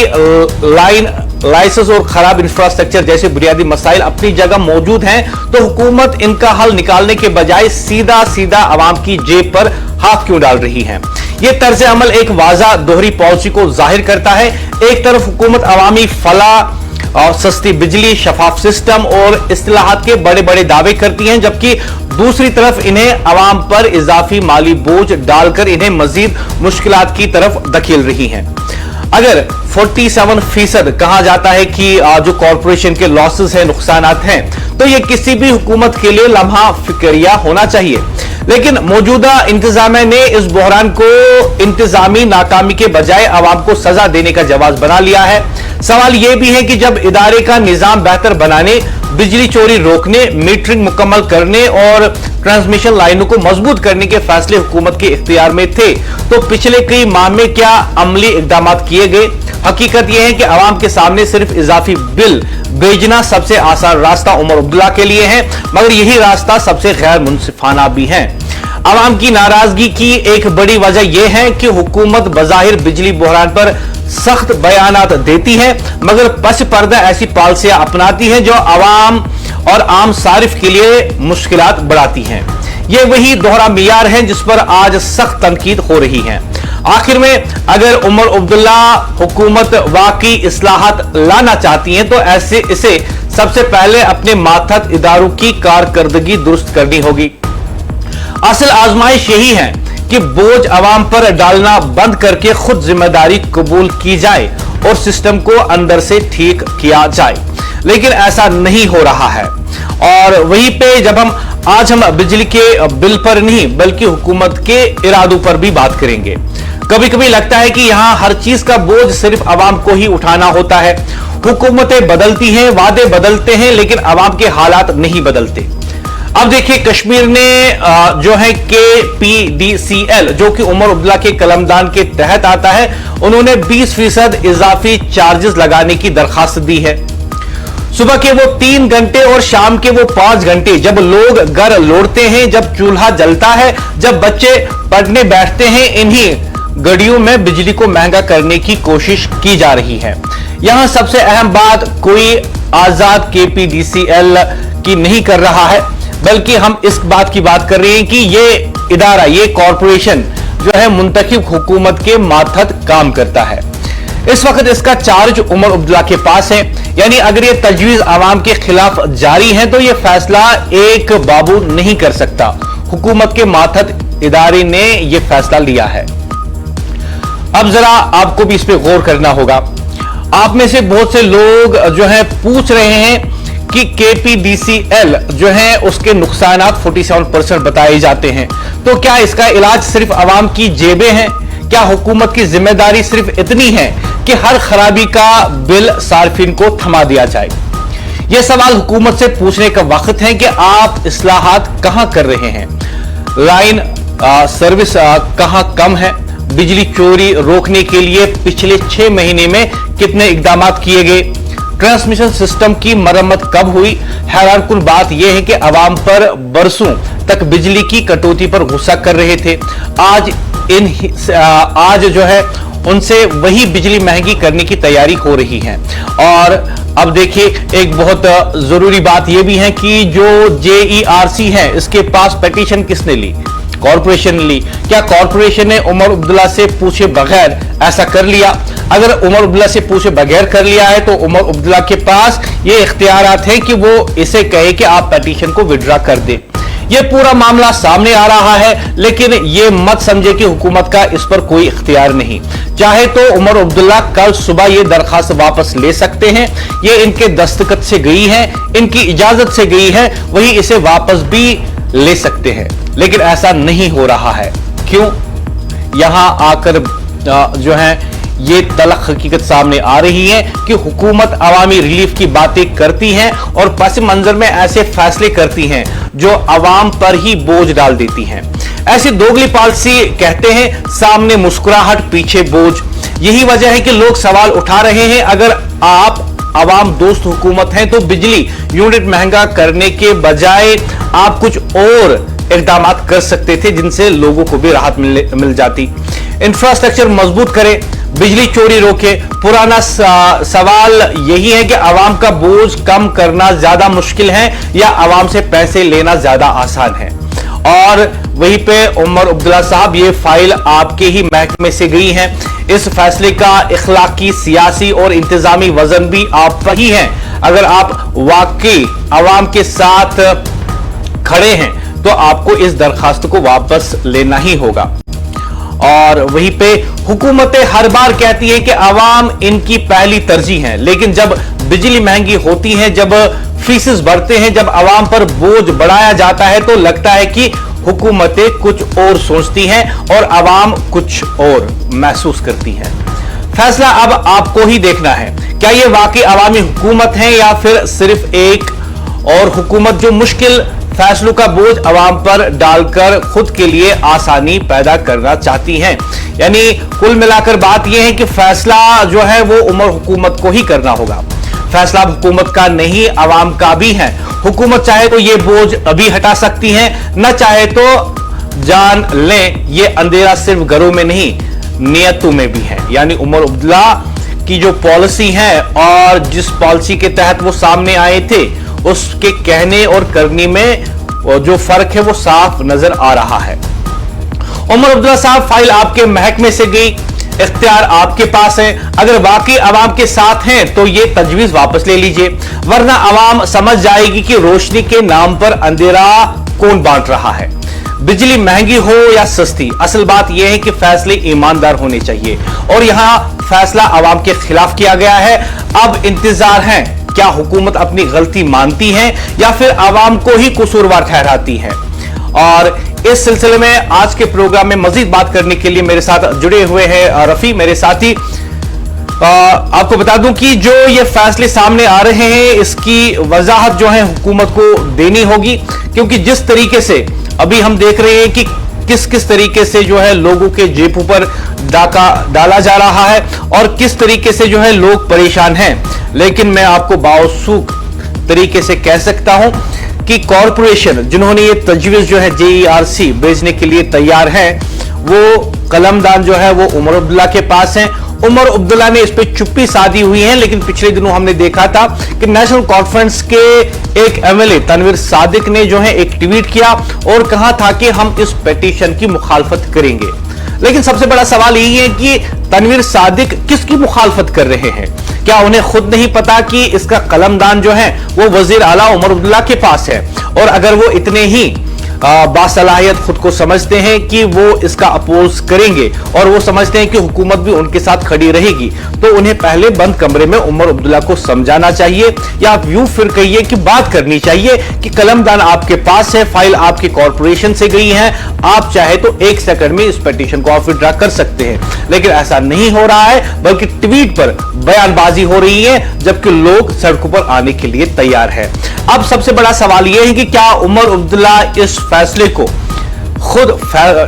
लाइसेंस और खराब इंफ्रास्ट्रक्चर जैसे बुनियादी मसाइल अपनी जगह मौजूद हैं, तो हुकूमत इनका हल निकालने के बजाय सीधा सीधा आवाम की जेब पर हाथ क्यों डाल रही है। यह तर्ज अमल एक वाज़ा दोहरी पॉलिसी को जाहिर करता है। एक तरफ हुकूमत अवामी फलाह और सस्ती बिजली, शफाफ सिस्टम और इस्तिलाहात के बड़े बड़े दावे करती हैं, जबकि दूसरी तरफ इन्हें अवाम पर इजाफी माली बोझ डालकर इन्हें मजीद मुश्किलात की तरफ धकेल रही हैं। अगर 47% कहा जाता है कि जो कॉर्पोरेशन के लॉसेस हैं, नुकसानात हैं, तो यह किसी भी हुकूमत के लिए लम्हा फिक्रिया होना चाहिए। लेकिन मौजूदा इंतजामिया ने इस बहरान को इंतजामी नाकामी के बजाय आवाम को सजा देने का जवाब बना लिया है। सवाल यह भी है कि जब इदारे का निजाम बेहतर बनाने, बिजली चोरी रोकने, मीटरिंग मुकम्मल करने और ट्रांसमिशन लाइनों को मजबूत करने के फैसले हुकूमत के इख्तियार में थे, तो पिछले कई माह में क्या अमली इकदाम किए गए? हकीकत यह है कि आवाम के सामने सिर्फ इजाफी बिल भेजना सबसे आसान रास्ता उमर अब्दुल्ला के लिए है, मगर यही रास्ता सबसे गैर मुनसिफाना भी है। आवाम की नाराजगी की एक बड़ी वजह यह है कि हुकूमत बजाहिर बिजली बहरान पर सख्त बयानात देती है, मगर पस पर्दा ऐसी पॉलिसियां अपनाती है जो आवाम और आम सारिफ के लिए मुश्किलात बढ़ाती हैं। यह वही दोहरा मियार है जिस पर आज सख्त तनकीद हो रही है। आखिर में अगर उमर अब्दुल्ला हुकूमत वाकई इस्लाहात लाना चाहती है, तो ऐसे इसे सबसे पहले अपने मातहत इदारों की कारकर्दगी दुरुस्त करनी होगी। असल आजमाइश यही है कि बोझ आवाम पर डालना बंद करके खुद जिम्मेदारी कबूल की जाए और सिस्टम को अंदर से ठीक किया जाए, लेकिन ऐसा नहीं हो रहा है। और वहीं पे जब आज हम बिजली के बिल पर नहीं बल्कि हुकूमत के इरादों पर भी बात करेंगे। कभी कभी लगता है कि यहां हर चीज का बोझ सिर्फ आवाम को ही उठाना होता है। हुकूमतें बदलती हैं, वादे बदलते हैं, लेकिन आवाम के हालात नहीं बदलते। अब देखिए, कश्मीर ने जो है KPDCL जो कि उमर अब्दुल्ला के कलमदान के तहत आता है, उन्होंने 20% इजाफी चार्जेस लगाने की दरखास्त दी है। सुबह के वो 3 घंटे और शाम के वो 5 घंटे, जब लोग घर लौटते हैं, जब चूल्हा जलता है, जब बच्चे पढ़ने बैठते हैं, इन्हीं घड़ियों में बिजली को महंगा करने की कोशिश की जा रही है। यहां सबसे अहम बात कोई आजाद KPDCL की नहीं कर रहा है, बल्कि हम इस बात की बात कर रहे हैं कि ये इदारा, ये कॉर्पोरेशन जो है मुंतखब हुकूमत के मातहत काम करता है। इस वक्त इसका चार्ज उमर अब्दुल्ला के पास है। यानी अगर ये तजवीज आवाम के खिलाफ जारी है तो ये फैसला एक बाबू नहीं कर सकता। हुकूमत के मातहत इदारे ने यह फैसला लिया है। अब जरा आपको भी इस पे गौर करना होगा। आप में से बहुत से लोग जो है पूछ रहे हैं कि KPDCL जो है उसके नुकसानात 47% बताए जाते हैं, तो क्या इसका इलाज सिर्फ आवाम की जेबें हैं? क्या हुकूमत की जिम्मेदारी सिर्फ इतनी है कि हर खराबी का बिल सार्फिन को थमा दिया जाए? यह सवाल हुकूमत से पूछने का वक्त है कि आप इस्लाहात कहां कर रहे हैं? लाइन सर्विस कहां कम है? बिजली चोरी रोकने के लिए पिछले 6 महीने में कितने इकदाम किए गए? ट्रांसमिशन सिस्टम की मरम्मत कब हुई? हैरानकुन बात यह है कि आवाम पर बरसों तक बिजली की कटौती पर गुस्सा कर रहे थे। आज जो है उनसे वही बिजली महंगी करने की तैयारी हो रही है। और अब देखिए, एक बहुत जरूरी बात यह भी है कि जो JERC है, इसके पास पिटीशन किसने ली? कॉर्पोरेशन ने ली। क्या कॉर्पोरेशन ने उमर अब्दुल्ला से पूछे बगैर ऐसा कर लिया? अगर उमर अब्दुल्ला से पूछे बगैर कर लिया है तो उमर अब्दुल्ला के पास ये इख्तियारात हैं कि वो इसे कहे कि आप पिटीशन को विड्रॉ कर दे। ये पूरा मामला सामने आ रहा है, लेकिन ये मत समझे कि हुकूमत का इस पर कोई इख्तियार नहीं। चाहे तो उमर अब्दुल्ला कल सुबह ये दरखास्त वापस ले सकते हैं। ये इनके दस्तखत से गई है, इनकी इजाजत से गई है, वही इसे वापस भी ले सकते हैं, लेकिन ऐसा नहीं हो रहा है। क्यों? यहां आकर जो है ये तलख हकीकत सामने आ रही है कि हुकूमत अवामी रिलीफ की बातें करती है और पस मंजर में ऐसे फैसले करती हैं जो अवाम पर ही बोझ डाल देती हैं। ऐसी दोगली पॉलिसी कहते हैं, सामने मुस्कुराहट पीछे बोझ। यही वजह है कि लोग सवाल उठा रहे हैं, अगर आप अवाम दोस्त हुकूमत हैं तो बिजली यूनिट महंगा करने के बजाय आप कुछ और इकदाम कर सकते थे जिनसे लोगों को भी राहत मिल जाती। इंफ्रास्ट्रक्चर मजबूत करें, बिजली चोरी रोके। पुराना सवाल यही है कि आवाम का बोझ कम करना ज्यादा मुश्किल है या आवाम से पैसे लेना ज्यादा आसान है? और वहीं पे उमर अब्दुल्ला साहब, ये फाइल आपके ही महकमे से गई है। इस फैसले का इखलाकी, सियासी और इंतजामी वजन भी आप पर ही है। अगर आप वाकई आवाम के साथ खड़े हैं तो आपको इस दरखास्त को वापस लेना ही होगा। और वहीं पे हुकूमतें हर बार कहती है कि आवाम इनकी पहली तरजीह है, लेकिन जब बिजली महंगी होती है, जब फीसेस बढ़ते हैं, जब आवाम पर बोझ बढ़ाया जाता है तो लगता है कि हुकूमतें कुछ और सोचती हैं और आवाम कुछ और महसूस करती हैं। फैसला अब आपको ही देखना है, क्या यह वाकई अवामी हुकूमत है या फिर सिर्फ एक और हुकूमत जो मुश्किल फैसलों का बोझ अवाम पर डालकर खुद के लिए आसानी पैदा करना चाहती हैं। यानी कुल मिलाकर बात यह है कि फैसला जो है वो उमर हुकूमत को ही करना होगा। फैसला हुकूमत का नहीं, अवाम का भी है। हुकूमत चाहे तो ये बोझ अभी हटा सकती है, न चाहे तो जान लें ये अंधेरा सिर्फ घरों में नहीं नियतों में भी है। यानी उमर अब्दुल्ला की जो पॉलिसी है और जिस पॉलिसी के तहत वो सामने आए थे, उसके कहने और करने में जो फर्क है वो साफ नजर आ रहा है। उमर अब्दुल्ला साहब, फाइल आपके महकमे से गई, इख्तियार आपके पास है। अगर वाकई अवाम के साथ हैं तो ये तजवीज वापस ले लीजिए, वरना अवाम समझ जाएगी कि रोशनी के नाम पर अंधेरा कौन बांट रहा है। बिजली महंगी हो या सस्ती, असल बात यह है कि फैसले ईमानदार होने चाहिए और यहां फैसला अवाम के खिलाफ किया गया है। अब इंतजार है, क्या हुकूमत अपनी गलती मानती है या फिर आवाम को ही कसूरवार ठहराती है। और इस सिलसिले में आज के प्रोग्राम में मजीद बात करने के लिए मेरे साथ जुड़े हुए हैं रफी, मेरे साथी। आपको बता दूं कि जो ये फैसले सामने आ रहे हैं इसकी वजाहत जो है हुकूमत को देनी होगी, क्योंकि जिस तरीके से अभी हम देख रहे हैं कि किस किस तरीके से जो है लोगों के जेबों पर डाका डाला जा रहा है और किस तरीके से जो है लोग परेशान हैं। लेकिन मैं आपको बावसूख तरीके से कह सकता हूं कि कॉरपोरेशन जिन्होंने ये तजवीज जो है JERC भेजने के लिए तैयार है, वो कलमदान जो है वो उमर अब्दुल्ला के पास है। उमर अब्दुल्ला ने इस पे चुप्पी साधी हुई है, लेकिन पिछले दिनों हमने देखा था कि नेशनल कॉन्फ्रेंस के एक MLA तनवीर सादिक ने जो है एक ट्वीट किया और कहा था कि हम इस पिटीशन की मुखालफत करेंगे। लेकिन सबसे बड़ा सवाल यही है कि तनवीर सादिक किसकी मुखालफत कर रहे हैं? क्या उन्हें खुद नहीं पता कि इसका कलमदान जो है वो वजीर आला उमर अब्दुल्ला के पास है? और अगर वो इतने ही बासलाहियत खुद को समझते हैं कि वो इसका अपोज करेंगे और वो समझते हैं कि हुकूमत भी उनके साथ खड़ी रहेगी, तो उन्हें पहले बंद कमरे में उमर अब्दुल्ला को समझाना चाहिए, या आप यूं फिर कहिए कि बात करनी चाहिए कि कलमदान आपके पास है, फाइल आपके कॉर्पोरेशन से गई है, आप चाहे तो 1 सेकंड में इस पिटीशन को आप विड्रॉ कर सकते हैं। लेकिन ऐसा नहीं हो रहा है, बल्कि ट्वीट पर बयानबाजी हो रही है, जबकि लोग सड़कों पर आने के लिए तैयार है। अब सबसे बड़ा सवाल यह है कि क्या उमर अब्दुल्ला इस फैसले को खुद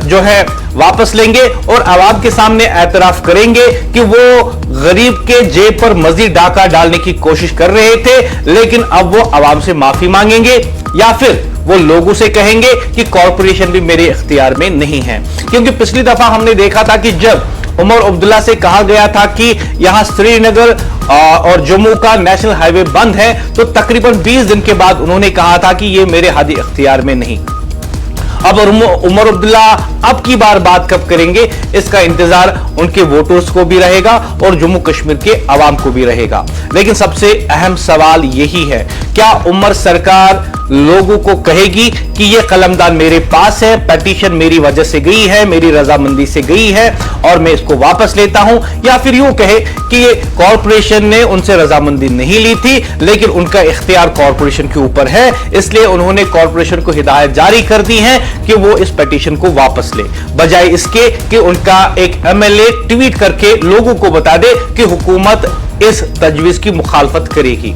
जो है वापस लेंगे और आवाम के सामने एतराफ करेंगे कि वो गरीब के जेब पर मजीद डाका डालने की कोशिश कर रहे थे, लेकिन अब वो आवाम से माफी मांगेंगे, या फिर वो लोगों से कहेंगे कि कॉर्पोरेशन भी मेरे इख्तियार में नहीं है? क्योंकि पिछली दफा हमने देखा था कि जब उमर अब्दुल्ला से कहा गया था कि यहां श्रीनगर और जम्मू का नेशनल हाईवे बंद है, तो तकरीबन 20 दिन के बाद उन्होंने कहा था कि ये मेरे हादी इख्तियार में नहीं। अब उमर अब्दुल्ला अब की बार बात कब करेंगे, इसका इंतजार उनके वोटर्स को भी रहेगा और जम्मू कश्मीर के अवाम को भी रहेगा। लेकिन सबसे अहम सवाल यही है, क्या उमर सरकार लोगों को कहेगी कि यह कलमदान मेरे पास है, पिटीशन मेरी वजह से गई है, मेरी रजामंदी से गई है और मैं इसको वापस लेता हूं, या फिर यूं कहे कि ये कॉर्पोरेशन ने उनसे रजामंदी नहीं ली थी, लेकिन उनका इख्तियार कॉर्पोरेशन के ऊपर है, इसलिए उन्होंने कॉर्पोरेशन को हिदायत जारी कर दी है कि वो इस पिटीशन को वापस ले, बजाय इसके कि उनका एक एमएलए ट्वीट करके लोगों को बता दे कि हुकूमत इस तजवीज की मुखालफत करेगी।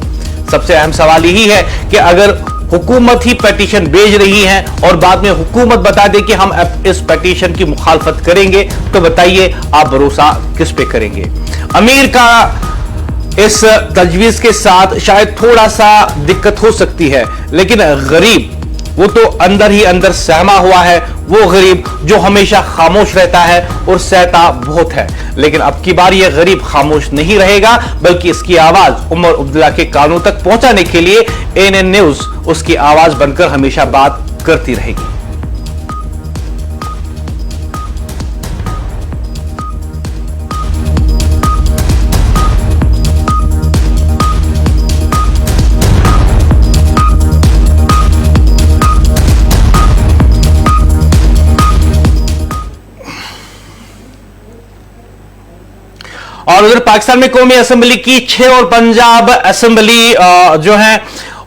सबसे अहम सवाल यही है कि अगर हुकूमत ही पिटीशन भेज रही है और बाद में हुकूमत बता दे कि हम इस पिटीशन की मुखालफत करेंगे, तो बताइए आप भरोसा किस पे करेंगे? अमीर का इस तजवीज के साथ शायद थोड़ा सा दिक्कत हो सकती है, लेकिन गरीब वो तो अंदर ही अंदर सहमा हुआ है, वो गरीब जो हमेशा खामोश रहता है और सहता बहुत है। लेकिन अब की बार ये गरीब खामोश नहीं रहेगा, बल्कि इसकी आवाज उमर अब्दुल्ला के कानों तक पहुंचाने के लिए एएनएन न्यूज उसकी आवाज बनकर हमेशा बात करती रहेगी। और उधर पाकिस्तान में कौमी असेंबली की 6 और पंजाब असेंबली जो है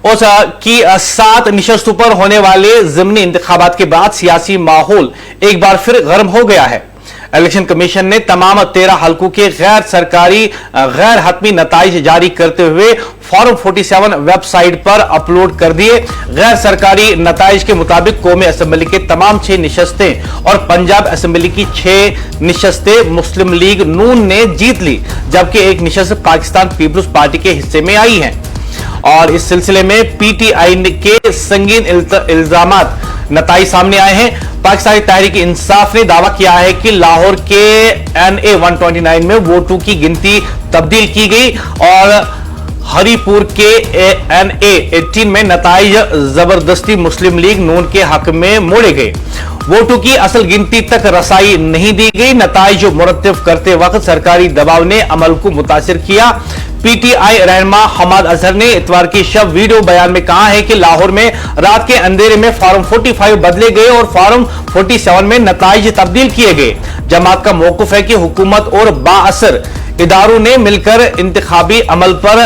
उस की 7 निशस्तों पर होने वाले ज़िमनी इंतखाबात के बाद सियासी माहौल एक बार फिर गर्म हो गया है। इलेक्शन कमीशन ने तमाम 13 हलकों के गैर सरकारी गैर हतमी नताइज जारी करते हुए फॉर्म 47 वेबसाइट पर अपलोड कर दिए। गैर सरकारी नताइज के मुताबिक कौमी असेंबली के तमाम 6 निशस्तें और पंजाब असेंबली की 6 निशस्तें मुस्लिम लीग नून ने जीत ली, जबकि एक निशस्त पाकिस्तान पीपुल्स पार्टी के हिस्से में आई है। और इस सिलसिले में पीटीआई के संगीन इल्जामात नताइज सामने आए हैं। पाकिस्तानी तहरीक इंसाफ ने दावा किया है कि लाहौर के NA 129 में वोटों की गिनती तब्दील की गई और हरीपुर के NA 18 में नताइज जबरदस्ती मुस्लिम लीग नून के हक में मोड़े गए। वोटों की असल गिनती तक रसाई नहीं दी गई। नताइज मुरत्तिब करते वक्त सरकारी दबाव ने अमल को मुतासिर किया। पीटीआई रहनुमा हमाद अजहर ने इतवार की शब वीडियो बयान में कहा है कि लाहौर में रात के अंधेरे में फॉर्म 45 बदले गए और फॉर्म 47 में नताइज तब्दील किए गए। जमात का मौक़िफ़ है कि हुकूमत और बाअसर इदारों ने मिलकर इंतखाबी अमल पर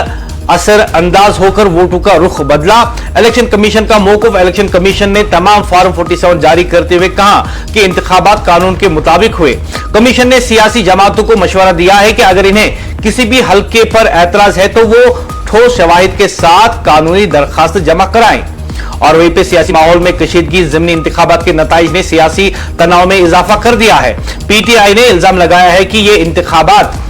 असर अंदाज होकर वोटों का रुख बदला। इलेक्शन कमीशन का मौक़िफ़। इलेक्शन कमीशन ने तमाम फॉर्म 47 जारी करते हुए कहा कि इंतखाबात कानून के मुताबिक हुए। कमीशन ने सियासी जमातों को मशवरा दिया है कि अगर इन्हें किसी भी हल्के पर एतराज है तो वो ठोस शवाहिद के साथ कानूनी दरखास्त जमा कराएं। और वहीं पे सियासी माहौल में कशीदगी ज़िमनी इंतखाबात के नताइज ने सियासी तनाव में इजाफा कर दिया है। पीटीआई ने इल्जाम लगाया है कि ये इंतखाबात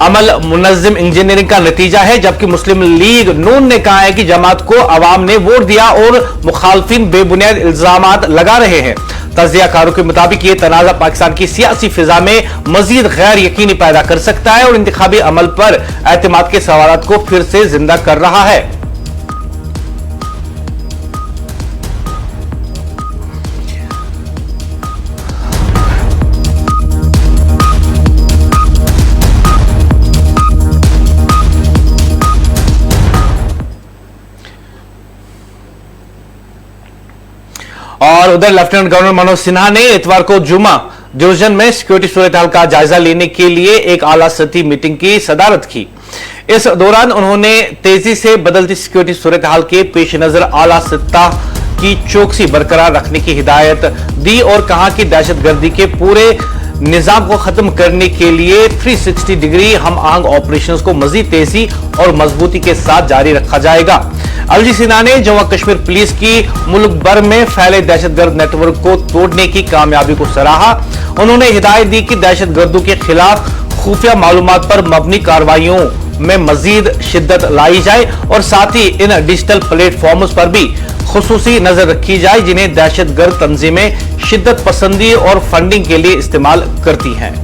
अमल मुनज़्ज़म इंजीनियरिंग का नतीजा है, जबकि मुस्लिम लीग नून ने कहा है कि जमात को अवाम ने वोट दिया और मुखालफिन बेबुनियाद इल्जामात लगा रहे हैं। तज्ज़ियाकारों के मुताबिक ये तनाज़ा पाकिस्तान की सियासी फिजा में मजीद गैर यकीनी पैदा कर सकता है और इंतखाबी अमल पर एतमाद के सवालात को फिर से जिंदा कर रहा है। और उधर लेफ्टिनेंट गवर्नर मनोज सिन्हा ने इतवार को जुमा डिवीजन में सिक्योरिटी सूरत-ए-हाल का जायजा लेने के लिए एक आला सतही मीटिंग की सदारत की। इस दौरान उन्होंने तेजी से बदलती सिक्योरिटी सूरत-ए-हाल के पेश नजर आला सतह की चौकसी बरकरार रखने की हिदायत दी और कहा कि दहशतगर्दी के पूरे निजाम को खत्म करने के लिए 360 डिग्री हम आहंग ऑपरेशंस को मजीद तेजी और मजबूती के साथ जारी रखा जाएगा। अलजी सिन्हा ने जम्मू कश्मीर पुलिस की मुल्क भर में फैले दहशतगर्द नेटवर्क को तोड़ने की कामयाबी को सराहा। उन्होंने हिदायत दी कि दहशतगर्दों के खिलाफ खुफिया मालूमात पर मबनी कार्रवाइयों में मजीद शिद्दत लाई जाए और साथ ही इन डिजिटल प्लेटफॉर्म्स पर भी खुसूसी नजर रखी जाए जिन्हें दहशतगर्द तंजीमें शिद्दत पसंदी और फंडिंग के लिए इस्तेमाल करती हैं।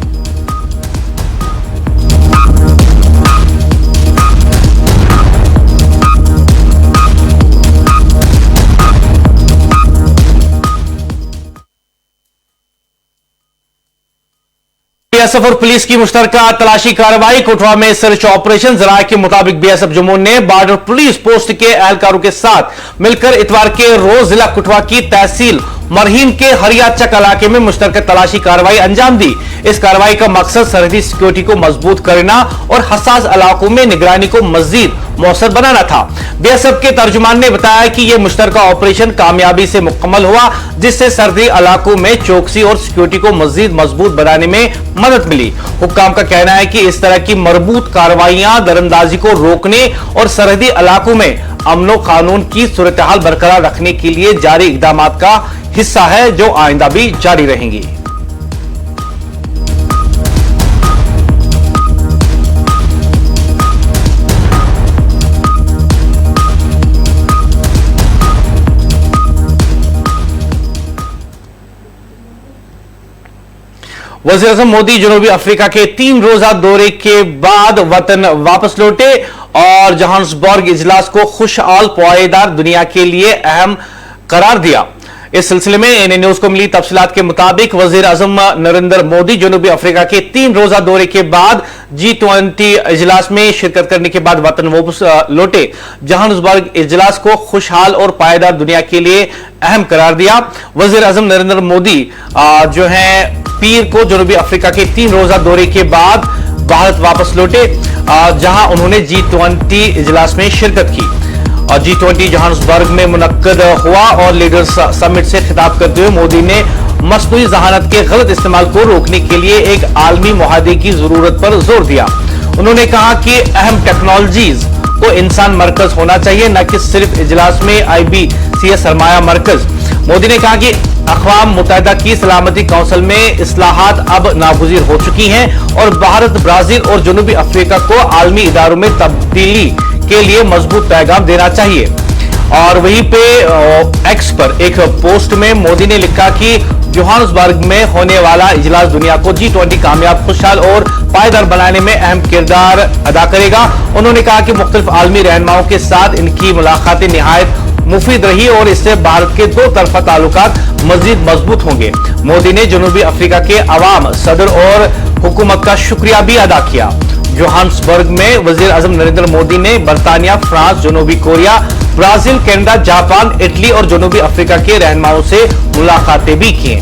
बीएसएफ और पुलिस की मुश्तरका तलाशी कार्रवाई कोटवा में सर्च ऑपरेशन। जराये के मुताबिक बीएसएफ जम्मू ने बॉर्डर पुलिस पोस्ट के एहलकारों के साथ मिलकर इतवार के रोज जिला कोटवा की तहसील मरहीन के हरियाचक इलाके में मुश्तरका तलाशी कार्रवाई अंजाम दी। इस कार्रवाई का मकसद सरहदी सिक्योरिटी को मजबूत करना और हसास इलाकों में निगरानी को मजीद मौसर बनाना था। बीएसएफ के तर्जुमान ने बताया कि यह मुश्तरका ऑपरेशन कामयाबी से मुकम्मल हुआ जिससे सरहदी इलाकों में चौकसी और सिक्योरिटी को मजीद मजबूत बनाने में मदद मिली। हुक्काम का कहना है कि इस तरह की मरबूत कार्रवाइयां दरअंदाजी को रोकने और सरहदी इलाकों में अमनो कानून की सूरत-ए-हाल बरकरार रखने के लिए जारी इकदाम का हिस्सा है जो आइंदा भी जारी रहेंगी। वज़ीर-ए-आज़म मोदी जनूबी अफ्रीका के 3 रोजा दौरे के बाद वतन वापस लौटे और जोहान्सबर्ग इजलास को खुशहाल पायदार दुनिया के लिए अहम करार दिया। इस सिलसिले में एएनए न्यूज को मिली तफसीलात के मुताबिक वज़ीर-ए-आज़म नरेंद्र मोदी जनूबी अफ्रीका के 3 रोजा दौरे के बाद G20 इजलास में शिरकत करने के बाद वतन वापस लौटे। जोहान्सबर्ग इजलास को खुशहाल और पायदार दुनिया के लिए अहम करार दिया। वज़ीर-ए-आज़म नरेंद्र मोदी जो है पीर को जनूबी अफ्रीका के 3 रोजा दौरे के बाद भारत वापस लौटे जहां उन्होंने G20 इजलास में शिरकत की। और G20 जोहान्सबर्ग में मुनक्कद हुआ और लीडर्स समिट से खिताब करते हुए मोदी ने मसनूई जहानत के गलत इस्तेमाल को रोकने के लिए एक आलमी मुआहदे की जरूरत पर जोर दिया। उन्होंने कहा कि अहम टेक्नोलॉजीज को इंसान मरकज होना चाहिए न कि सिर्फ इजलास में IBCS सरमाया मरकज। मोदी ने कहा कि अक़वाम मुत्तहिदा की सलामती काउंसिल में इस्लाहात अब नागुज़ीर हो चुकी हैं और भारत, ब्राजील और जनूबी अफ्रीका को आलमी इदारों में तब्दीली के लिए मजबूत पैगाम देना चाहिए। और वहीं पे एक्स पर एक पोस्ट में मोदी ने लिखा कि जोहान्सबर्ग में होने वाला इजलास दुनिया को G20 कामयाब, खुशहाल और पायदार बनाने में अहम किरदार अदा करेगा। उन्होंने कहा कि मुख्तलिफ आलमी रहनुमाओं के साथ इनकी मुलाकातें निहायत मुफीद रही और इससे भारत के 2 तरफा ताल्लुकात मजीद मजबूत होंगे। मोदी ने जनूबी अफ्रीका के अवाम, सदर और हुकूमत का शुक्रिया भी अदा किया। जोहान्सबर्ग में वज़ीर-ए-आज़म नरेंद्र मोदी ने बरतानिया, फ्रांस, जनूबी Korea, Brazil, Canada, Japan, Italy और जनूबी अफ्रीका के रहनुमाओं से मुलाकातें भी की।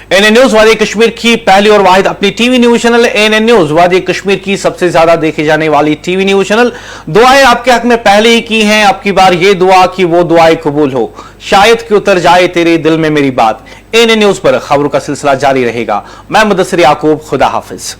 एएनए न्यूज वादी कश्मीर की पहली और वाहिद अपनी TV news channel ANA news वादी कश्मीर की सबसे ज्यादा देखी जाने वाली टीवी न्यूज चैनल। दुआएं आपके हक में पहले ही की हैं, आपकी बार ये दुआ कि वो दुआएं कबूल हो, शायद कि उतर जाए तेरे दिल में मेरी बात। एएनए न्यूज पर खबरों का सिलसिला जारी रहेगा। मैं मुदस्सिर याकूब, खुदा हाफिज।